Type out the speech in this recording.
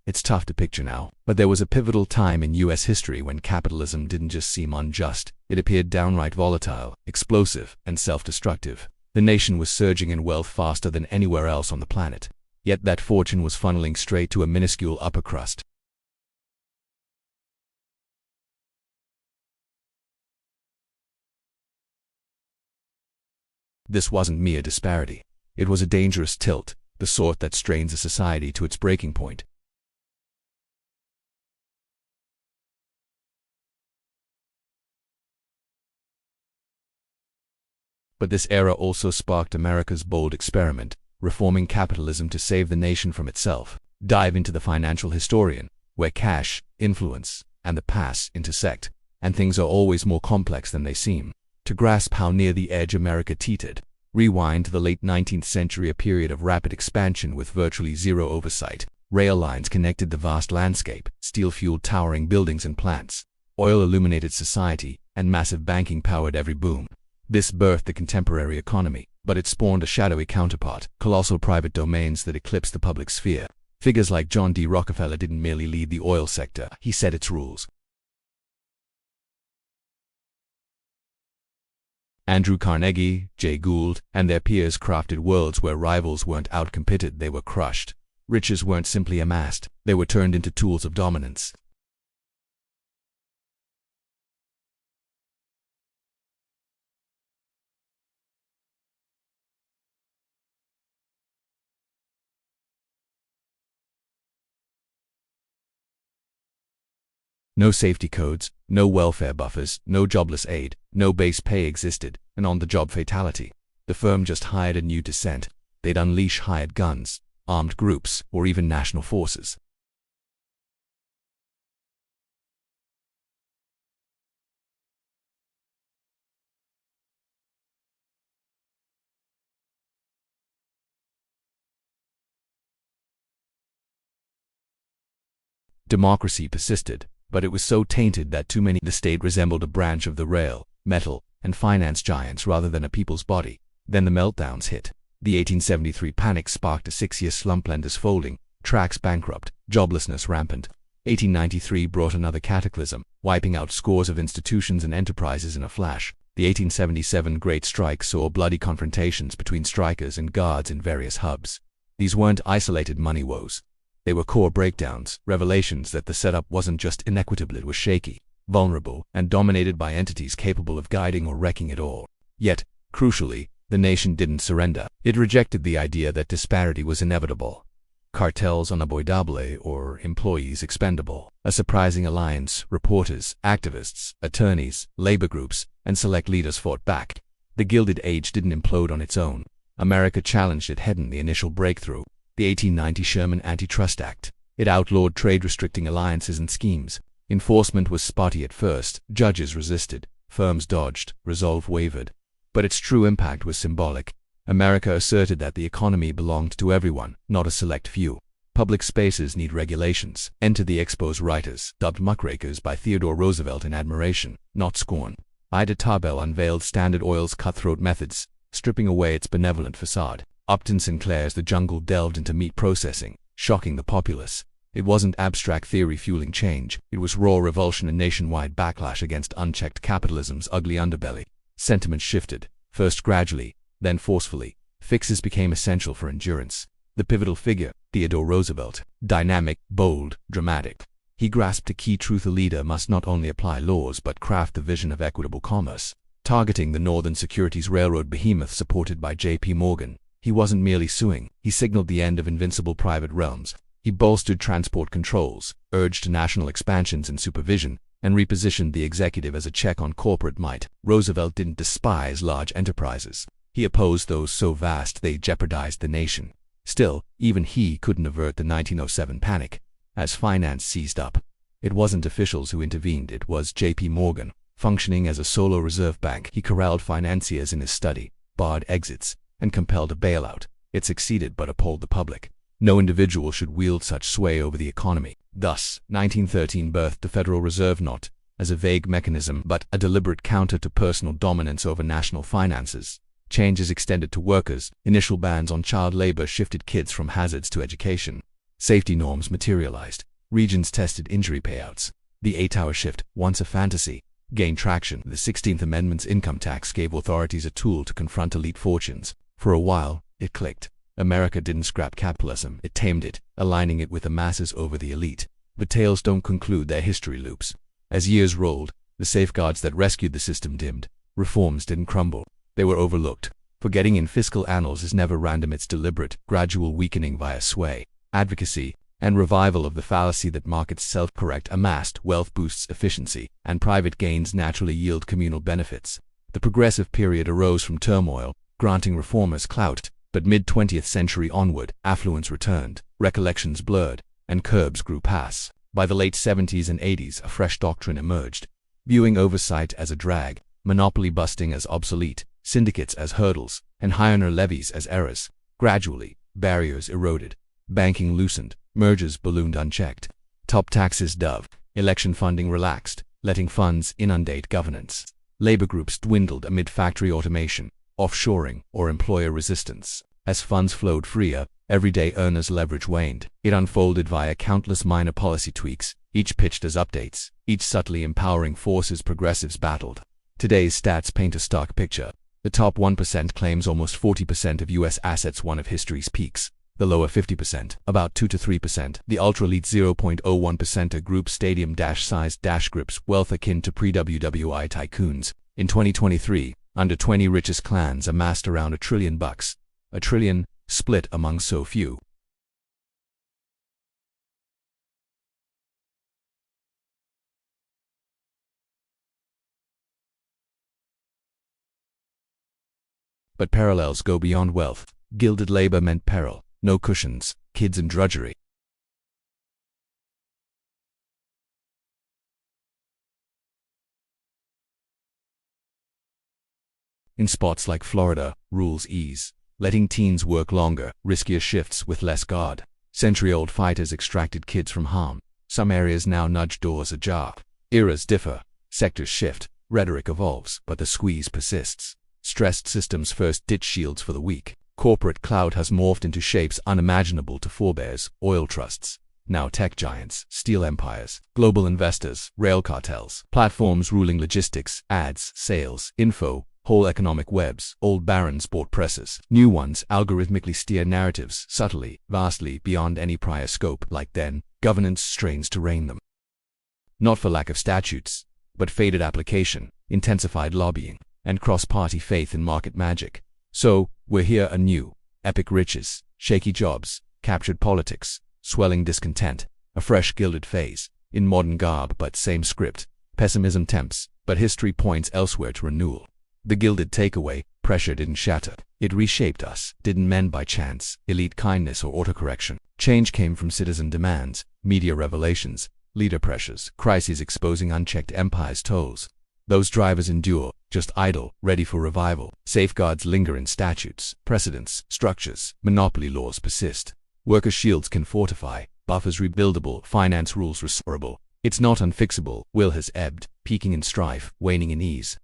It's tough to picture now, but there was a pivotal time in US history when capitalism didn't just seem unjust, it appeared downright volatile, explosive, and self-destructive. The nation was surging in wealth faster than anywhere else on the planet, yet that fortune was funneling straight to a minuscule upper crust. This wasn't mere disparity. It was a dangerous tilt, the sort that strains a society to its breaking point. But this era also sparked America's bold experiment, reforming capitalism to save the nation from itself. Dive into the Financial Historian, where cash, influence, and the past intersect, and things are always more complex than they seem. To grasp how near the edge America teetered, rewind to the late 19th century, a period of rapid expansion with virtually zero oversight. Rail lines connected the vast landscape, steel fueled towering buildings and plants, oil illuminated society, and massive banking powered every boom. This birthed the contemporary economy, but it spawned a shadowy counterpart, colossal private domains that eclipsed the public sphere. Figures like John D. Rockefeller didn't merely lead the oil sector, he set its rules. Andrew Carnegie, Jay Gould, and their peers crafted worlds where rivals weren't outcompeted, they were crushed. Riches weren't simply amassed, they were turned into tools of dominance. No safety codes, no welfare buffers, no jobless aid, no base pay existed, and on-the-job fatality. The firm just hired a new descent. They'd unleash hired guns, armed groups, or even national forces. Democracy persisted, but it was so tainted that the state resembled a branch of the rail, metal, and finance giants rather than a people's body. Then the meltdowns hit. The 1873 panic sparked a 6-year slump, lenders folding, tracks bankrupt, joblessness rampant. 1893 brought another cataclysm, wiping out scores of institutions and enterprises in a flash. The 1877 Great Strike saw bloody confrontations between strikers and guards in various hubs. These weren't isolated money woes. They were core breakdowns, revelations that the setup wasn't just inequitable, it was shaky, vulnerable, and dominated by entities capable of guiding or wrecking it all. Yet, crucially, the nation didn't surrender. It rejected the idea that disparity was inevitable. Cartels unavoidable or employees expendable. A surprising alliance, reporters, activists, attorneys, labor groups, and select leaders fought back. The Gilded Age didn't implode on its own. America challenged it head-on. The initial breakthrough, the 1890 Sherman Antitrust Act. It outlawed trade-restricting alliances and schemes. Enforcement was spotty at first, judges resisted, firms dodged, resolve wavered. But its true impact was symbolic. America asserted that the economy belonged to everyone, not a select few. Public spaces need regulations. Enter the Expos writers, dubbed muckrakers by Theodore Roosevelt in admiration, not scorn. Ida Tarbell unveiled Standard Oil's cutthroat methods, stripping away its benevolent facade. Upton Sinclair's The Jungle delved into meat processing, shocking the populace. It wasn't abstract theory fueling change, it was raw revulsion and nationwide backlash against unchecked capitalism's ugly underbelly. Sentiment shifted, first gradually, then forcefully. Fixes became essential for endurance. The pivotal figure, Theodore Roosevelt, dynamic, bold, dramatic. He grasped a key truth: a leader must not only apply laws but craft the vision of equitable commerce. Targeting the Northern Securities Railroad behemoth supported by J.P. Morgan, he wasn't merely suing, he signaled the end of invincible private realms. He bolstered transport controls, urged national expansions and supervision, and repositioned the executive as a check on corporate might. Roosevelt didn't despise large enterprises. He opposed those so vast they jeopardized the nation. Still, even he couldn't avert the 1907 panic. As finance seized up, it wasn't officials who intervened, it was J.P. Morgan. Functioning as a solo reserve bank, he corralled financiers in his study, barred exits, and compelled a bailout. It succeeded but appalled the public. No individual should wield such sway over the economy. Thus, 1913 birthed the Federal Reserve, not as a vague mechanism but a deliberate counter to personal dominance over national finances. Changes extended to workers. Initial bans on child labor shifted kids from hazards to education. Safety norms materialized. Regions tested injury payouts. The 8-hour shift, once a fantasy, gained traction. The 16th Amendment's income tax gave authorities a tool to confront elite fortunes. For a while, it clicked. America didn't scrap capitalism, it tamed it, aligning it with the masses over the elite. But tales don't conclude their history loops. As years rolled, the safeguards that rescued the system dimmed. Reforms didn't crumble. They were overlooked. Forgetting in fiscal annals is never random, it's deliberate, gradual weakening via sway, advocacy, and revival of the fallacy that markets self-correct. Amassed wealth boosts efficiency, and private gains naturally yield communal benefits. The progressive period arose from turmoil, granting reformers clout, but mid-20th century onward, affluence returned, recollections blurred, and curbs grew passe. By the late 70s and 80s, a fresh doctrine emerged, viewing oversight as a drag, monopoly busting as obsolete, syndicates as hurdles, and high-earner levies as errors. Gradually, barriers eroded, banking loosened, mergers ballooned unchecked, top taxes dove, election funding relaxed, letting funds inundate governance. Labor groups dwindled amid factory automation, offshoring, or employer resistance. As funds flowed freer, everyday earners' leverage waned. It unfolded via countless minor policy tweaks, each pitched as updates, each subtly empowering forces progressives battled. Today's stats paint a stark picture. The top 1% claims almost 40% of U.S. assets, one of history's peaks. The lower 50%, about 2 to 3%. The ultra-elite 0.01% are group stadium-sized grips, wealth akin to pre-WWI tycoons. In 2023, under 20 richest clans amassed around $1 trillion. $1 trillion, split among so few. But parallels go beyond wealth. Gilded labor meant peril. No cushions, kids and drudgery. In spots like Florida, rules ease, letting teens work longer, riskier shifts with less guard. Century-old fighters extracted kids from harm. Some areas now nudge doors ajar. Eras differ, sectors shift, rhetoric evolves, but the squeeze persists. Stressed systems first ditch shields for the weak. Corporate clout has morphed into shapes unimaginable to forebears, oil trusts, now tech giants, steel empires, global investors, rail cartels, platforms ruling logistics, ads, sales, info, whole economic webs. Old barons bought presses. New ones algorithmically steer narratives, subtly, vastly beyond any prior scope. Like then, governance strains to rein them. Not for lack of statutes, but faded application, intensified lobbying, and cross-party faith in market magic. So, we're here anew. Epic riches, shaky jobs, captured politics, swelling discontent, a fresh gilded phase, in modern garb but same script. Pessimism tempts, but history points elsewhere to renewal. The gilded takeaway, pressure didn't shatter. It reshaped us, didn't mend by chance, elite kindness or autocorrection. Change came from citizen demands, media revelations, leader pressures, crises exposing unchecked empires' tolls. Those drivers endure, just idle, ready for revival. Safeguards linger in statutes, precedents, structures. Monopoly laws persist. Worker shields can fortify, buffers rebuildable, finance rules restorable. It's not unfixable. Will has ebbed, peaking in strife, waning in ease.